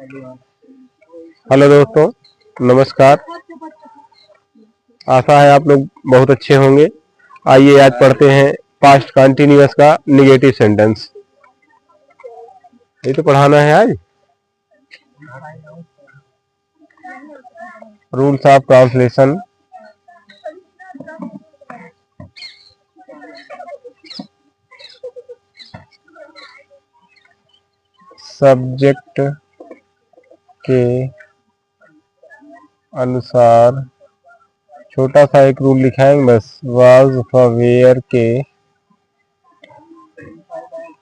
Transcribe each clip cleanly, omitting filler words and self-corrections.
Hello दोस्तों, नमस्कार। आशा है आप लोग बहुत अच्छे होंगे। आइए आज पढ़ते हैं पास्ट कंटिन्यूअस का निगेटिव सेंटेंस। ये तो पढ़ाना है आज। Rules of translation. सब्जेक्ट के अनुसार छोटा सा एक रूल लिखा है बस। वाज वेयर के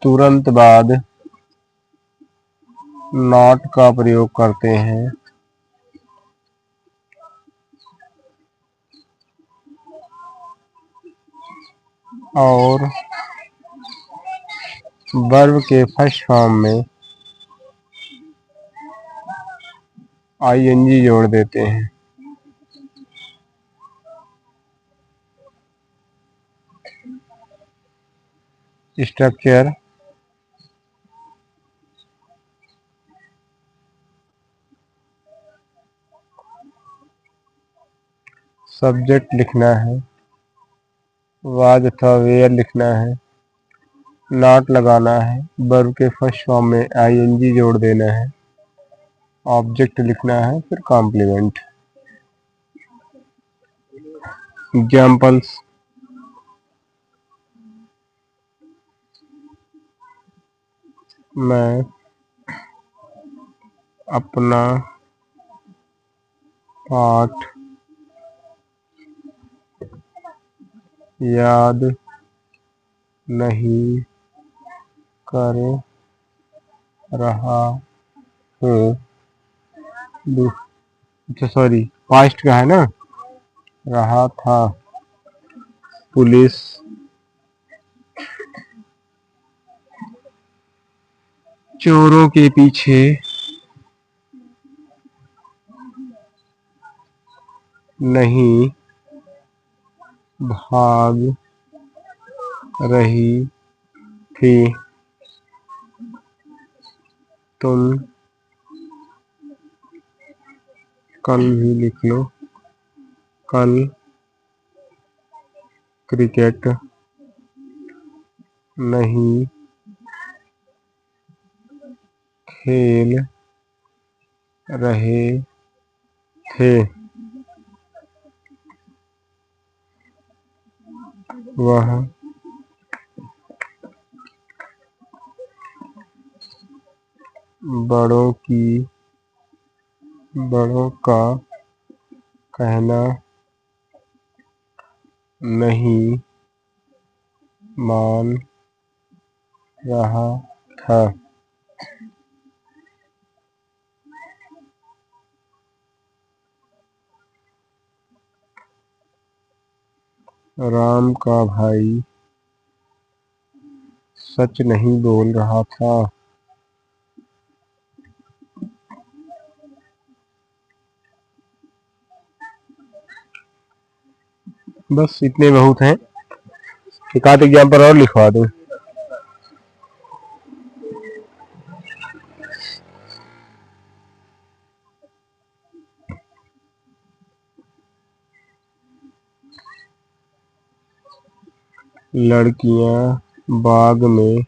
तुरंत बाद नॉट का प्रयोग करते हैं और वर्ब के फर्स्ट फॉर्म में आईएनजी जोड़ देते हैं। स्ट्रक्चर सब्जेक्ट लिखना है, वाज अथवा वेयर लिखना है, नॉट लगाना है, वर्ब के फर्स्ट फॉर्म में आईएनजी जोड़ देना है, ऑब्जेक्ट लिखना है, फिर कॉम्प्लीमेंट। एग्जाम्पल्स। मैं अपना पाठ याद नहीं कर रहा हूँ। अच्छा सॉरी, पास्ट का है ना। रहा था। पुलिस चोरों के पीछे नहीं भाग रही थी। तुम कल भी लिख लो। कल क्रिकेट नहीं खेल रहे थे। वह बड़ों का कहना नहीं मान रहा था। राम का भाई सच नहीं बोल रहा था। बस इतने बहुत हैं। एक आध एग्जाम्पल और लिखवा दो। लड़कियां बाग में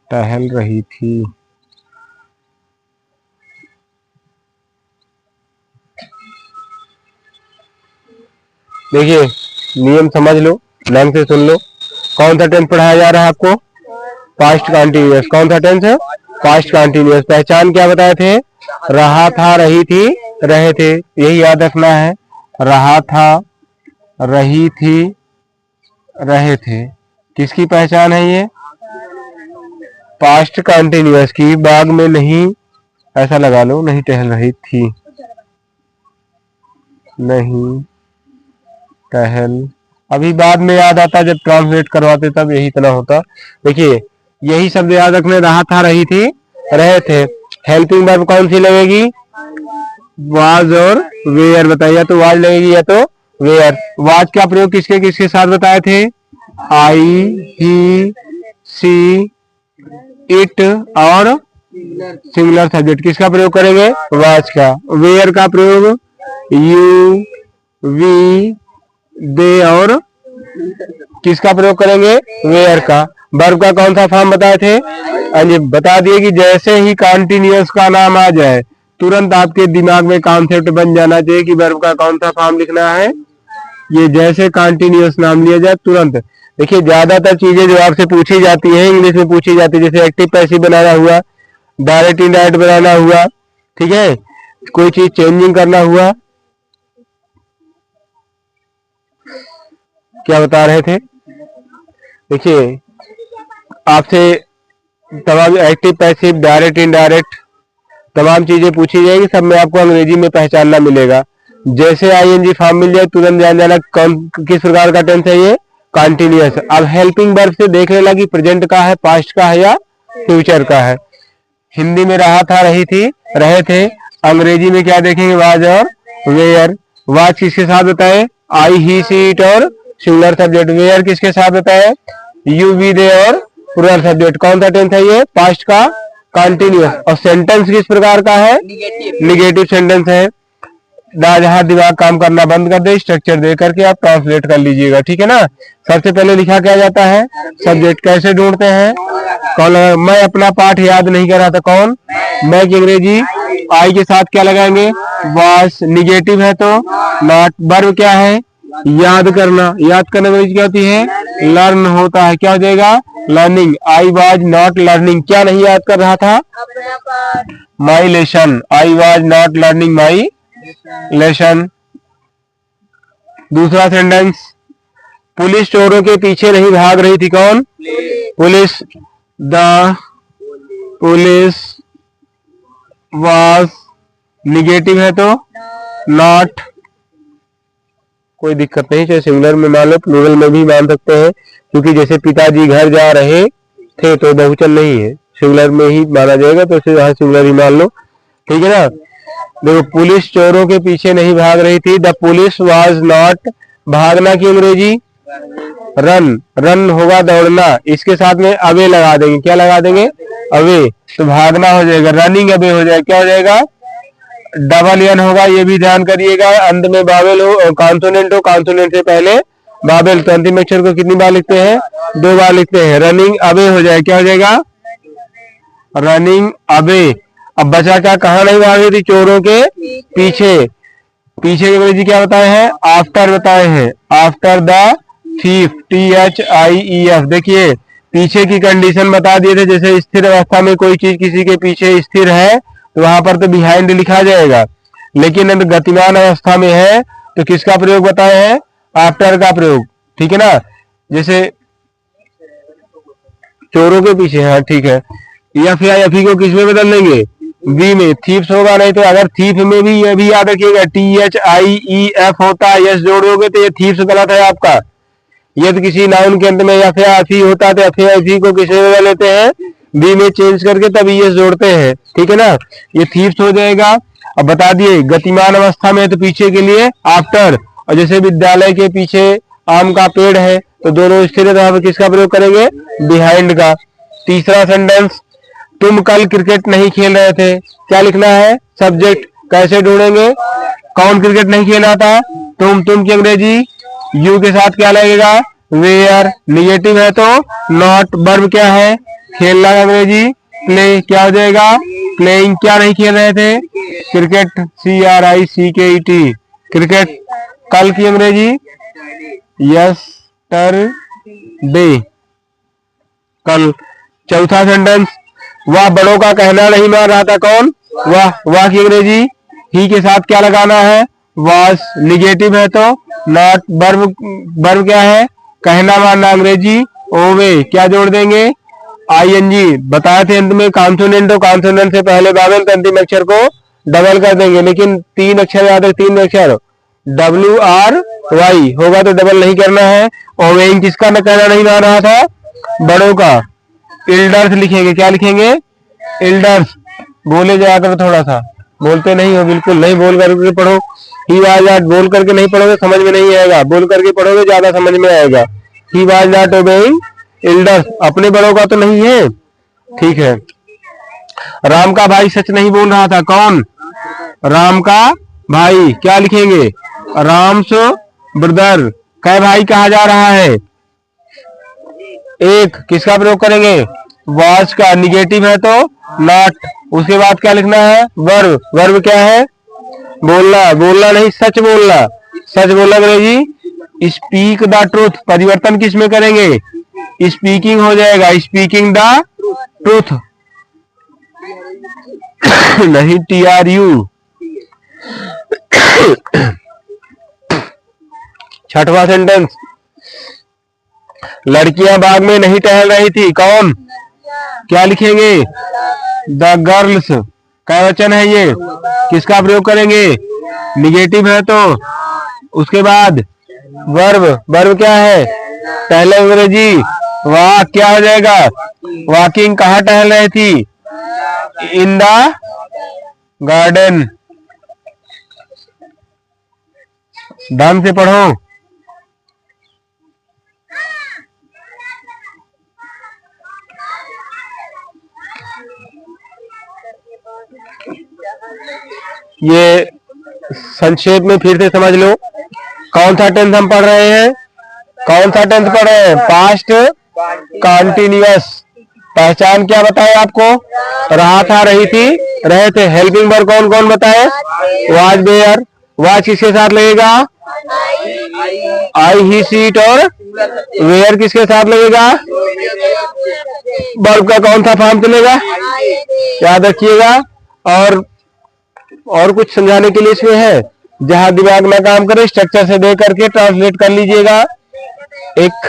टहल रही थी। देखिए, नियम समझ लो, ध्यान से सुन लो। कौन सा टेंस पढ़ाया जा रहा है आपको? Past continuous. कौन सा टेंस है? Past continuous. पहचान क्या बताए थे? रहा था, रही थी, रहे थे। यही याद रखना है। रहा था, रही थी, रहे थे। किसकी पहचान है ये? पास्ट कंटिन्यूअस की। बाग में नहीं, ऐसा लगा लो, नहीं टहल रही थी। नहीं टहल। अभी बाद में याद आता, जब ट्रांसलेट करवाते तब यही इतना होता। देखिए, यही शब्द याद रखने। रहा था, रही थी, रहे थे। हेल्पिंग वर्ब कौन सी लगेगी? वाज और वेयर। बताइए, या तो वाज लगेगी या तो वेयर। वाज का प्रयोग किसके किसके साथ बताए थे? आई, ही, सी, इट और सिंगुलर सब्जेक्ट किसका प्रयोग करेंगे? वाज का। वेयर का प्रयोग यू, वी, दे और किसका प्रयोग करेंगे? वेयर का। वर्ब का कौन सा फॉर्म बताए थे? बता दिए कि जैसे ही कॉन्टिन्यूअस का नाम आ जाए तुरंत आपके दिमाग में कॉन्सेप्ट बन जाना चाहिए कि वर्ब का कौन सा फॉर्म लिखना है। ये जैसे कॉन्टिन्यूअस नाम लिया जाए तुरंत। देखिए ज्यादातर चीजें जो आपसे पूछी जाती है इंग्लिश में पूछी जाती है, जैसे एक्टिव पैसिव बनाना हुआ, डायरेक्ट इनडायरेक्ट बनाना हुआ, ठीक है, कोई चीज चेंजिंग करना हुआ। क्या बता रहे थे? देखिए आपसे तमाम एक्टिव पैसिव डायरेक्ट इनडायरेक्ट तमाम चीजें पूछी जाएगी, सब में आपको अंग्रेजी में पहचानना मिलेगा। जैसे आईएनजी फॉर्म मिल जाए तुरंत जान जाना कौन किस प्रकार का टेंस है ये? कॉन्टिन्यूअस। अब हेल्पिंग वर्ब से देख लेना कि प्रेजेंट का है, पास्ट का है या फ्यूचर का है। हिंदी में रहा था, रही थी, रहे थे। अंग्रेजी में क्या देखेंगे? वाज और वेयर। वाज किसके साथ बताए? आई, ही, सी, इट और सिंगुलर सब्जेक्ट। वेयर किसके साथ बताए? यू, वी, दे और प्लूरल सब्जेक्ट। कौन सा टेंस है ये? पास्ट का कॉन्टिन्यूअस। और सेंटेंस किस प्रकार का है? निगेटिव सेंटेंस है। जहां दिमाग काम करना बंद कर दे, स्ट्रक्चर दे करके आप ट्रांसलेट कर लीजिएगा, ठीक है ना। सबसे पहले लिखा क्या जाता है? सब्जेक्ट। कैसे ढूंढते हैं? कौन लगा? मैं अपना पाठ याद नहीं कर रहा था। कौन? मैं की अंग्रेजी आई के साथ क्या लगाएंगे? वाज। निगेटिव है तो नॉट। वर्ब क्या है? याद करना। याद करने वाली क्या होती है? लर्न होता है। क्या हो जाएगा? Learning. I was not learning. क्या नहीं याद कर रहा था? माई lesson. I was not learning my lesson. दूसरा सेंटेंस, पुलिस चोरों के पीछे नहीं भाग रही थी। कौन? Police. The police was. Negative है तो नॉट। कोई दिक्कत नहीं, चाहे सिंगुलर में मान लो, प्लूरल में भी मान सकते हैं, क्योंकि जैसे पिताजी घर जा रहे थे तो बहुवचन नहीं है, सिंगुलर में ही माना जाएगा, तो इसे यहाँ सिंगुलर ही मान लो, ठीक है ना। देखो पुलिस चोरों के पीछे नहीं भाग रही थी। The police was not. भागना की अंग्रेजी रन। रन होगा दौड़ना। इसके साथ में अवे लगा देंगे। क्या लगा देंगे? अवे। तो भागना हो जाएगा, रनिंग अवे हो जाएगा। क्या हो जाएगा? डबल एन होगा, ये भी ध्यान करिएगा। अंत में बावेल हो, कॉन्सोनेंट हो, कॉन्सोनेंट से पहले बावेल। तो अंतिम अक्षर को कितनी बार लिखते हैं? 2 बार लिखते हैं। रनिंग अवे हो जाए। क्या हो जाएगा? Running away. अब बचा क्या? कहाँ नहीं भाग रही थी? चोरों के पीछे। पीछे की अंग्रेजी क्या बताए हैं? आफ्टर बताए हैं। After the thief. THIEF। देखिए पीछे की कंडीशन बता दिए थे, जैसे स्थिर अवस्था में कोई चीज किसी के पीछे स्थिर है तो वहां पर तो बिहाइंड लिखा जाएगा, लेकिन अगर गतिमान अवस्था में है तो किसका प्रयोग बताए हैं? आफ्टर का प्रयोग, ठीक है ना। जैसे चोरों के पीछे, हाँ ठीक है। एफ या एफ को किस में बदल देंगे? वी में। थीप्स होगा, नहीं तो अगर थीप में भी ये भी याद रखिएगा THIEF होता है, यस जोड़ दोगे तो ये थीप्स गलत है आपका। यदि किसी नाउन के अंत में या फिर होता है तो एफ को किस में बदल लेते हैं? बी में चेंज करके तब यस जोड़ते हैं, ठीक है ना। ये थीप्स हो जाएगा। अब बता दिए गतिमान अवस्था में तो पीछे के लिए आफ्टर, और जैसे विद्यालय के पीछे आम का पेड़ है तो दोनों स्थिर है, तो यहाँ पर किसका प्रयोग करेंगे? बिहाइंड का। तीसरा सेंटेंस, तुम कल क्रिकेट नहीं खेल रहे थे। क्या लिखना है? सब्जेक्ट। कैसे ढूंढेंगे? कौन क्रिकेट नहीं खेल रहा था? तुम की अंग्रेजी यू के साथ क्या लगेगा? वेयर। निगेटिव है तो नॉट। वर्ब क्या है? खेलना का अंग्रेजी प्ले। क्या हो जाएगा? प्लेइंग। क्या नहीं खेल रहे थे? क्रिकेट। CRICKET। क्रिकेट। कल की अंग्रेजी यस्टरडे। कल। चौथा सेंटेंस, वह बड़ों का कहना नहीं मान रहा था। कौन? वह की अंग्रेजी ही के साथ क्या लगाना है? वाज। निगेटिव है तो नॉट। वर्ब क्या है? कहना मानना, अंग्रेजी ओवे। क्या जोड़ देंगे? ING। बताए थे अंत में कॉन्सोनेंट, कॉन्सोनेंट से पहले बावेल तो अंतिम अक्षर को डबल कर देंगे, लेकिन 3 अक्षर याद है, 3 अक्षर WRY होगा तो डबल नहीं करना है। ओवेइंग किसका कहना नहीं मान रहा था? बड़ों का। एल्डर्स लिखेंगे। क्या लिखेंगे? एल्डर्स। बोले जाया करो, थोड़ा सा बोलते नहीं हो, बिल्कुल नहीं बोल करके पढ़ो। He was not. बोल करके नहीं पढ़ोगे समझ में नहीं आएगा, बोल करके पढ़ोगे ज्यादा समझ में आएगा। He was not obeying elders. अपने बड़ों का तो नहीं है, ठीक है। राम का भाई सच नहीं बोल रहा था, कौन? राम का भाई। क्या लिखेंगे? राम्स ब्रदर। कै भाई कहा जा रहा है? एक। किसका प्रयोग करेंगे? वॉच का। निगेटिव है तो नॉट। उसके बाद क्या लिखना है? वर्ब। वर्ब क्या है? बोलना। बोलना नहीं, सच बोलना। सच बोलना अंग्रेजी स्पीक द ट्रूथ। परिवर्तन किस में करेंगे? स्पीकिंग हो जाएगा, स्पीकिंग द ट्रूथ नहीं TRU। छठवां सेंटेंस, लड़कियां बाग में नहीं टहल रही थी, कौन? क्या लिखेंगे? The girls. क्या वचन है ये? किसका प्रयोग करेंगे? निगेटिव है तो। उसके बाद वर्ब। वर्ब क्या है? पहले अंग्रेजी वॉक। क्या हो जाएगा? वॉकिंग। कहाँ टहल रही थी? In the garden. ध्यान से पढ़ो। ये संक्षेप में फिर से समझ लो। कौन सा टेंस हम पढ़ रहे हैं? कौन सा टेंस पढ़ रहे हैं? Past continuous. पहचान क्या बताए आपको? रहा था, रही थी, रहे थे। हेल्पिंग वर्ब कौन कौन बताए? Was, where. वाज किसके साथ लगेगा? आई, ही, सी, इट। और वेयर किसके साथ लगेगा? वर्ब का कौन सा फॉर्म चलेगा? याद रखिएगा। और कुछ समझाने के लिए इसमें है, जहां दिमाग ना काम करे स्ट्रक्चर से दे करके ट्रांसलेट कर लीजिएगा। एक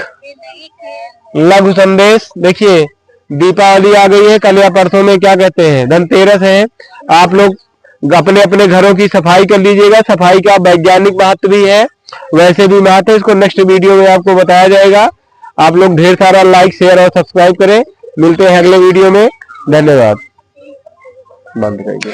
लघु संदेश। देखिए, दीपावली आ गई है, कल या परसों में क्या कहते हैं? धनतेरस है। आप लोग अपने अपने घरों की सफाई कर लीजिएगा। सफाई का वैज्ञानिक महत्व भी है, वैसे भी महत्व है। इसको नेक्स्ट वीडियो में आपको बताया जाएगा। आप लोग ढेर सारा लाइक, शेयर और सब्सक्राइब करें। मिलते हैं अगले वीडियो में। धन्यवाद। बंद करिए।